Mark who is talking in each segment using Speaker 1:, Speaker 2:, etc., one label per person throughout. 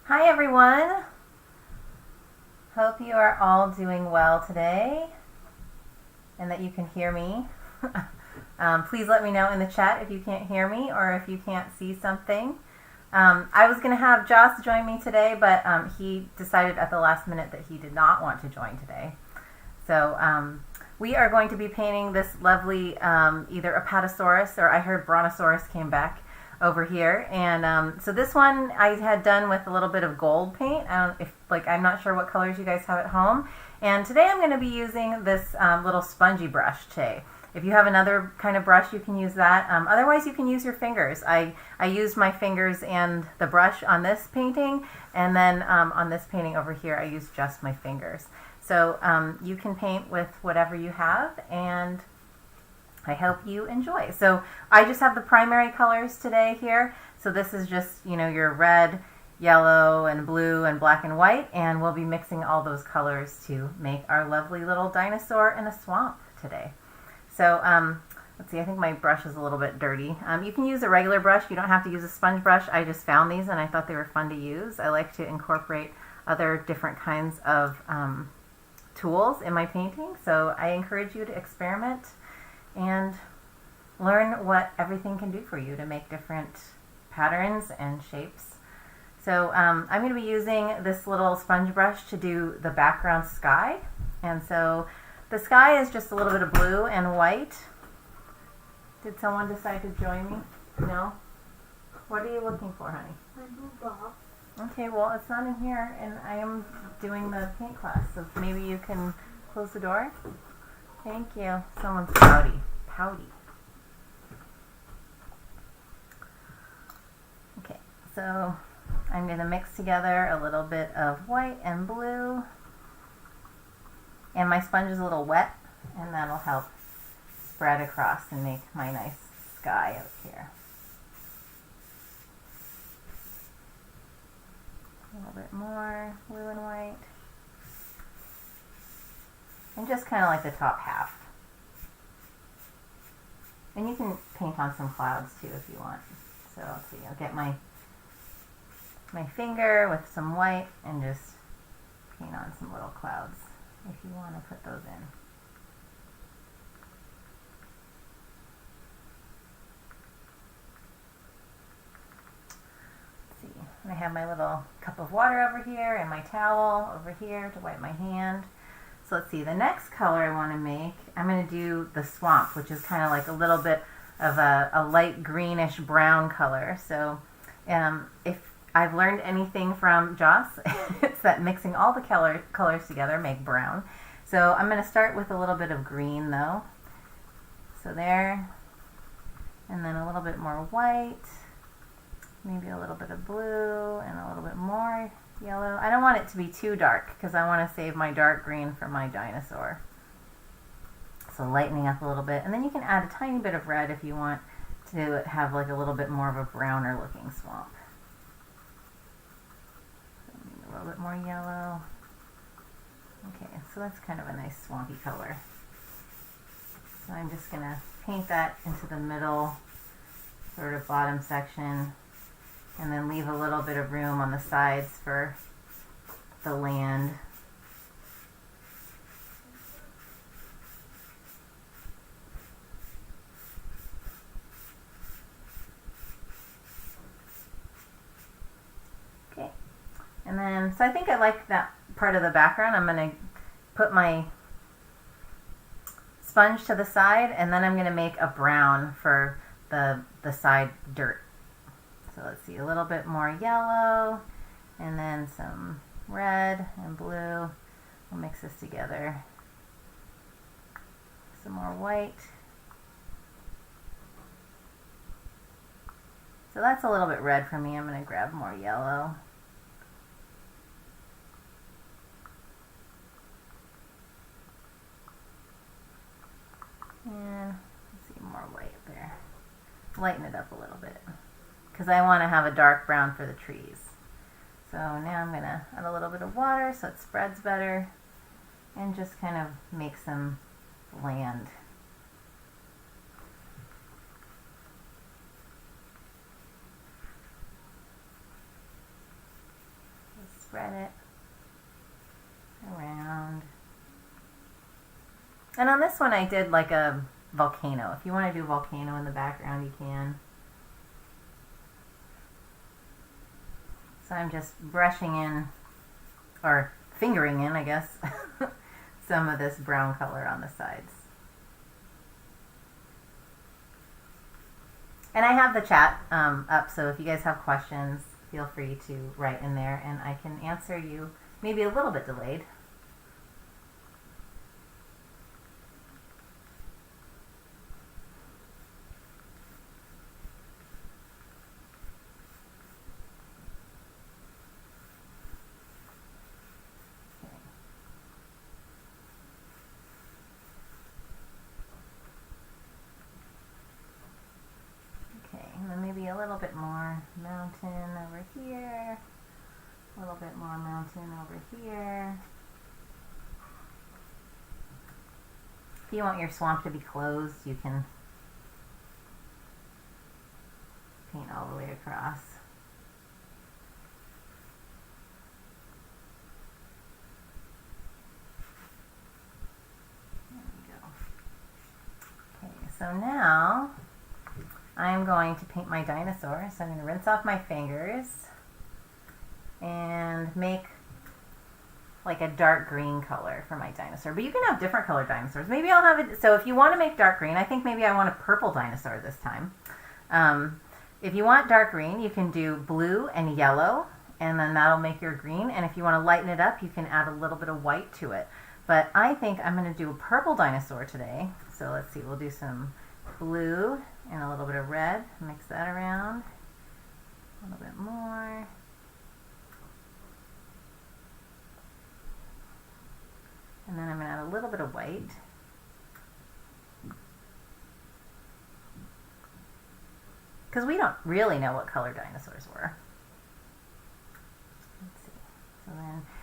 Speaker 1: Hi everyone! Hope you are all doing well today and that you can hear me. Please let me know in the chat if you can't hear me or if you can't see something. I was going to have Joss join me today, but he decided at the last minute that he did not want to join today. So we are going to be painting this lovely either Apatosaurus or I heard Brontosaurus came back over here, and so this one I had done with a little bit of gold paint. I'm not sure what colors you guys have at home, and today I'm going to be using this little spongy brush today. If you have another kind of brush, you can use that. Otherwise, you can use your fingers. I used my fingers and the brush on this painting, and then on this painting over here, I used just my fingers. So you can paint with whatever you have, and I hope you enjoy. So I just have the primary colors today here. So this is just, your red, yellow, and blue, and black and white, and we'll be mixing all those colors to make our lovely little dinosaur in a swamp today. So let's see, I think my brush is a little bit dirty. You can use a regular brush. You don't have to use a sponge brush. I just found these and I thought they were fun to use. I like to incorporate other different kinds of tools in my painting. So I encourage you to experiment and learn what everything can do for you to make different patterns and shapes. So I'm going to be using this little sponge brush to do the background sky. And so the sky is just a little bit of blue and white. Did someone decide to join me? No? What are you looking for, honey?
Speaker 2: My blue ball.
Speaker 1: Okay, well, it's not in here, and I am doing the paint class, so maybe you can close the door? Thank you. Someone's pouty. Okay, so I'm going to mix together a little bit of white and blue. And my sponge is a little wet, and that'll help spread across and make my nice sky out here. A little bit more blue and white. And just kind of like the top half. And you can paint on some clouds too if you want. So let's see, I'll get my finger with some white and just paint on some little clouds if you want to put those in. Let's see, and I have my little cup of water over here and my towel over here to wipe my hand. So let's see, the next color I want to make, I'm going to do the swamp, which is kind of like a little bit of a light greenish brown color. So if I've learned anything from Joss, it's that mixing all the colors together make brown. So I'm going to start with a little bit of green though. So there, and then a little bit more white, maybe a little bit of blue, and a little bit more yellow. I don't want it to be too dark because I want to save my dark green for my dinosaur. So lightening up a little bit, and then you can add a tiny bit of red if you want to have like a little bit more of a browner looking swamp. A little bit more yellow. Okay, so that's kind of a nice swampy color. So I'm just going to paint that into the middle, sort of bottom section, and then leave a little bit of room on the sides for the land. Okay, and then, so I think I like that part of the background. I'm going to put my sponge to the side, and then I'm going to make a brown for the side dirt. So let's see, a little bit more yellow, and then some red and blue. We'll mix this together. Some more white. So that's a little bit red for me. I'm going to grab more yellow. And let's see, more white there. Lighten it up a little bit, because I want to have a dark brown for the trees. So now I'm going to add a little bit of water so it spreads better and just kind of make some land. And on this one I did like a volcano. If you want to do a volcano in the background, you can. So I'm just brushing in, or fingering in, I guess, some of this brown color on the sides. And I have the chat up, so if you guys have questions, feel free to write in there and I can answer you, maybe a little bit delayed. And then maybe a little bit more mountain over here, a little bit more mountain over here. If you want your swamp to be closed, you can paint all the way across. There we go. Okay, so now I'm going to paint my dinosaur. So I'm going to rinse off my fingers and make like a dark green color for my dinosaur. But you can have different colored dinosaurs. Maybe I'll have it, so if you want to make dark green, I think maybe I want a purple dinosaur this time. If you want dark green, you can do blue and yellow, and then that'll make your green. And if you want to lighten it up, you can add a little bit of white to it. But I think I'm going to do a purple dinosaur today. So let's see, we'll do some blue and a little bit of red, mix that around, a little bit more. And then I'm going to add a little bit of white. Because we don't really know what color dinosaurs were. Let's see.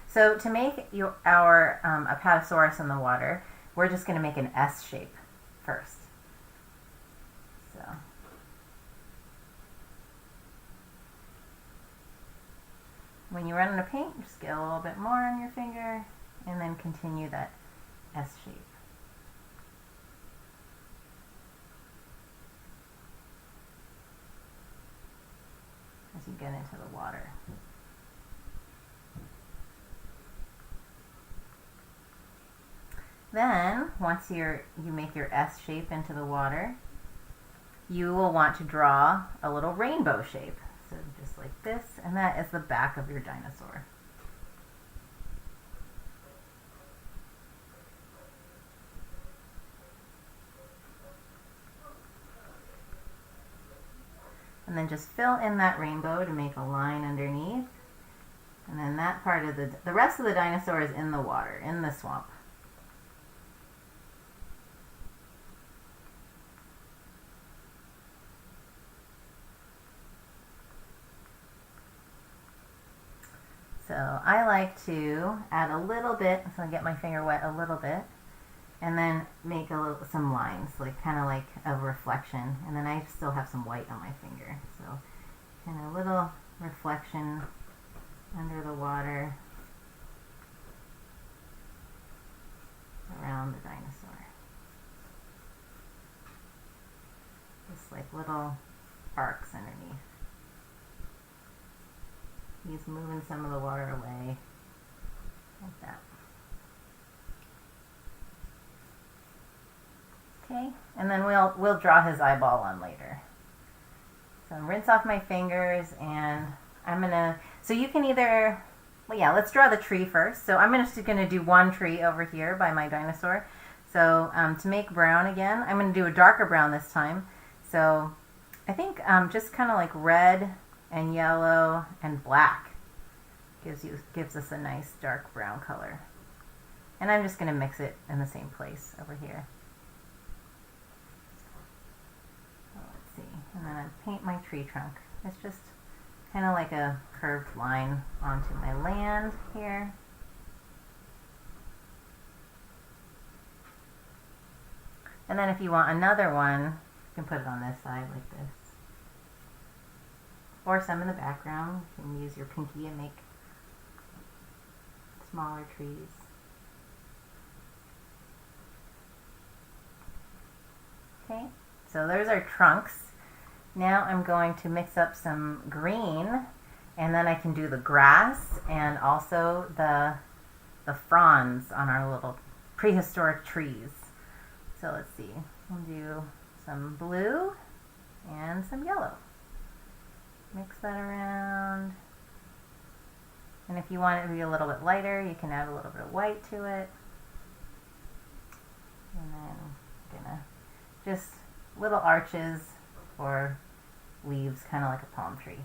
Speaker 1: So to make our Apatosaurus in the water, we're just going to make an S shape first. So when you run out of paint, just get a little bit more on your finger and then continue that S shape. As you get into the water. Then, once you make your S shape into the water, you will want to draw a little rainbow shape. So just like this, and that is the back of your dinosaur. And then just fill in that rainbow to make a line underneath. And then that part of the rest of the dinosaur is in the water, in the swamp. So I like to add a little bit, so I get my finger wet a little bit, and then make some lines, like kind of like a reflection. And then I still have some white on my finger, so kind of a little reflection under the water around the dinosaur. Just like little arcs underneath. He's moving some of the water away, like that. Okay, and then we'll draw his eyeball on later. So rinse off my fingers, and I'm gonna. So you can either, well, yeah, let's draw the tree first. So I'm just gonna do one tree over here by my dinosaur. So to make brown again, I'm gonna do a darker brown this time. So I think just kind of like red and yellow and black gives us a nice dark brown color. And I'm just going to mix it in the same place over here. So let's see. And then I paint my tree trunk. It's just kind of like a curved line onto my land here. And then if you want another one, you can put it on this side like this. Or some in the background. You can use your pinky and make smaller trees. Okay, so there's our trunks. Now I'm going to mix up some green, and then I can do the grass and also the fronds on our little prehistoric trees. So let's see, we'll do some blue and some yellow. Mix that around. And if you want it to be a little bit lighter, you can add a little bit of white to it. And then I'm gonna just little arches or leaves, kind of like a palm tree.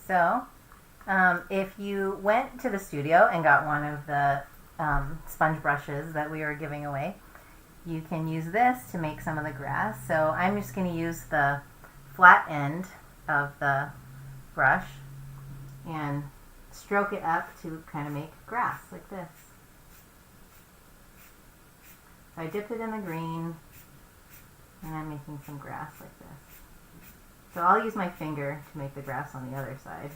Speaker 1: So, if you went to the studio and got one of the sponge brushes that we were giving away, you can use this to make some of the grass. So I'm just going to use the flat end of the brush and stroke it up to kind of make grass like this. So I dipped it in the green and I'm making some grass like this. So I'll use my finger to make the grass on the other side.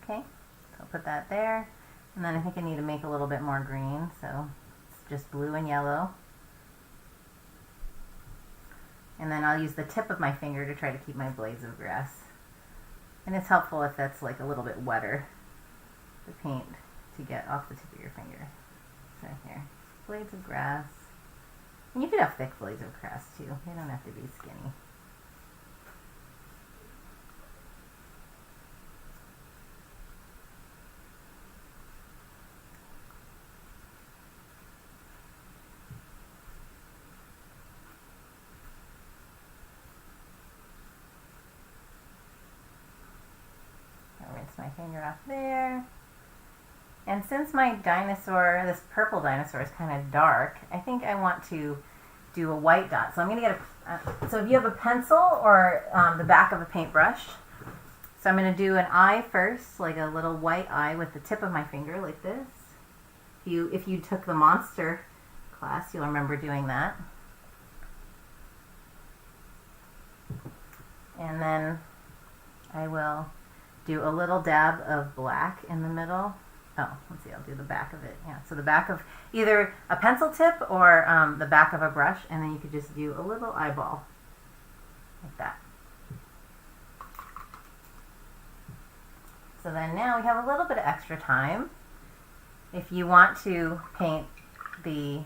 Speaker 1: Okay, so I'll put that there. And then I think I need to make a little bit more green, so it's just blue and yellow. And then I'll use the tip of my finger to try to keep my blades of grass. And it's helpful if that's like a little bit wetter, the paint, to get off the tip of your finger. So here, blades of grass. And you could have thick blades of grass too. They don't have to be skinny. I'll rinse my finger off there. And since my dinosaur, this purple dinosaur, is kind of dark, I think I want to do a white dot. So I'm going to get so if you have a pencil or the back of a paintbrush, so I'm going to do an eye first, like a little white eye with the tip of my finger like this. If you took the monster class, you'll remember doing that. And then I will do a little dab of black in the middle. Oh, let's see, I'll do the back of it. Yeah, so the back of either a pencil tip or the back of a brush, and then you could just do a little eyeball, like that. So then now we have a little bit of extra time. If you want to paint the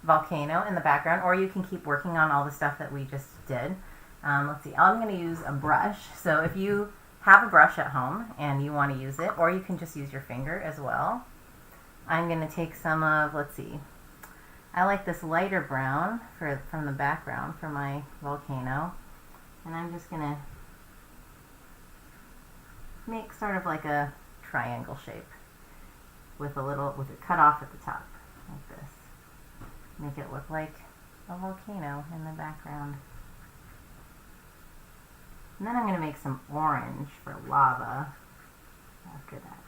Speaker 1: volcano in the background, or you can keep working on all the stuff that we just did. Let's see, I'm going to use a brush. So if you have a brush at home and you want to use it, or you can just use your finger as well. I'm going to take some of, let's see, I like this lighter brown from the background for my volcano, and I'm just going to make sort of like a triangle shape with it cut off at the top like this. Make it look like a volcano in the background. And then I'm going to make some orange for lava after that.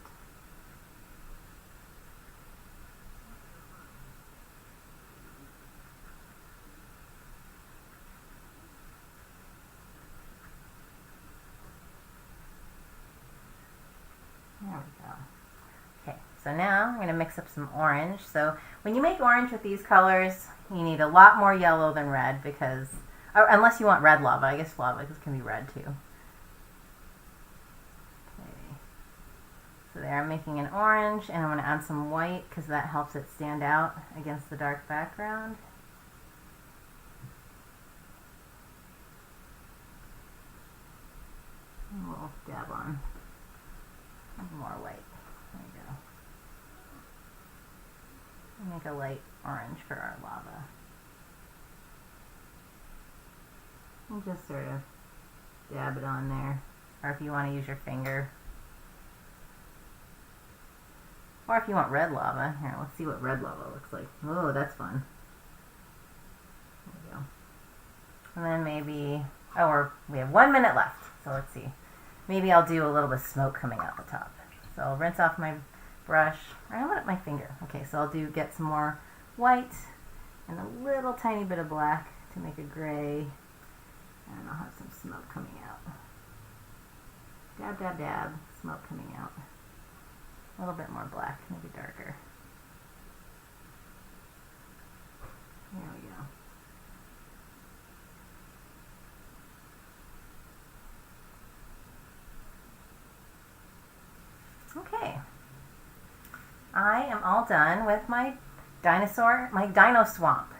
Speaker 1: There we go. Okay, so now I'm going to mix up some orange. So when you make orange with these colors, you need a lot more yellow than red because or unless you want red lava. I guess lava can be red too. Okay. So there, I'm making an orange, and I'm going to add some white because that helps it stand out against the dark background. And we'll dab on more white. There we go. Make a light orange for our lava. And just sort of dab it on there. or if you want to use your finger. Or if you want red lava. Here, let's see what red lava looks like. Oh, that's fun. There we go. And then maybe, we have 1 minute left. So let's see. Maybe I'll do a little bit of smoke coming out the top. So I'll rinse off my brush. I want it my finger. Okay, so I'll get some more white and a little tiny bit of black to make a gray. And I'll have some smoke coming out. Dab, dab, dab. Smoke coming out. A little bit more black, maybe darker. There we go. Okay. I am all done with my Dino Swamp.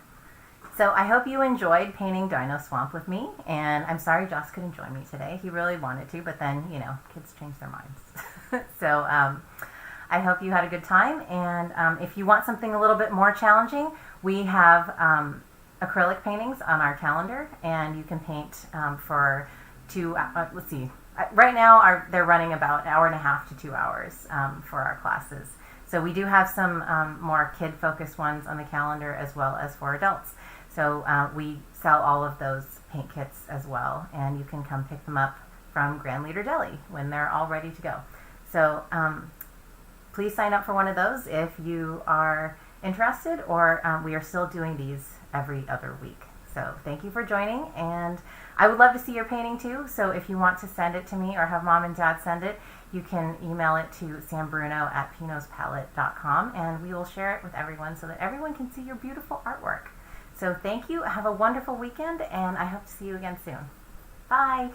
Speaker 1: So I hope you enjoyed painting Dino Swamp with me, and I'm sorry Joss couldn't join me today. He really wanted to, but then, kids change their minds. So I hope you had a good time, and if you want something a little bit more challenging, we have acrylic paintings on our calendar, and you can paint for let's see, right now they're running about 1.5 hours to 2 hours for our classes. So we do have some more kid-focused ones on the calendar as well as for adults. So we sell all of those paint kits as well, and you can come pick them up from Grand Leader Deli when they're all ready to go. So please sign up for one of those if you are interested, or we are still doing these every other week. So thank you for joining, and I would love to see your painting too. So if you want to send it to me or have Mom and Dad send it, you can email it to sambruno@pinospalette.com, and we will share it with everyone so that everyone can see your beautiful artwork. So thank you. Have a wonderful weekend, and I hope to see you again soon. Bye.